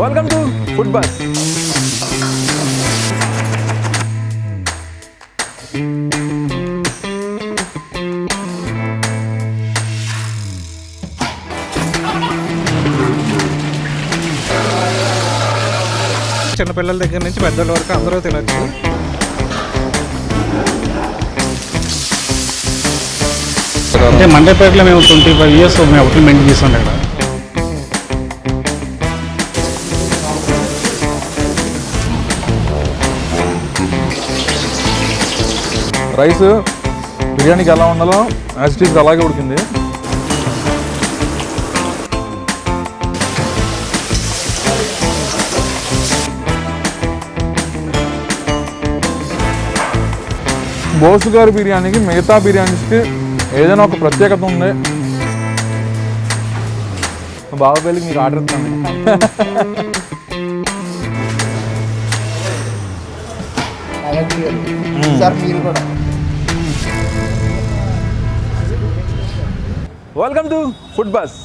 Welcome to food bus. చిన్నపిల్లల దగ్గర నుంచి పెద్దల వరకు అందరూ తినచ్చు. అంటే మండపేటలో మేము 25 years మేము హోటల్ మెయింటైన్ చేస్తాం ఇక్కడ. రైస్ బిర్యానీకి ఎలా ఉండాలో యాజ్ ఇట్ ఈజ్ అలాగే ఉడికింది. బోస్ గారి బిర్యానీకి మిగతా బిర్యానీస్కి ఏదైనా ఒక ప్రత్యేకత ఉంది. బాబాపల్లికి మీకు ఆర్డర్ ఇస్తాను. Welcome to food bus.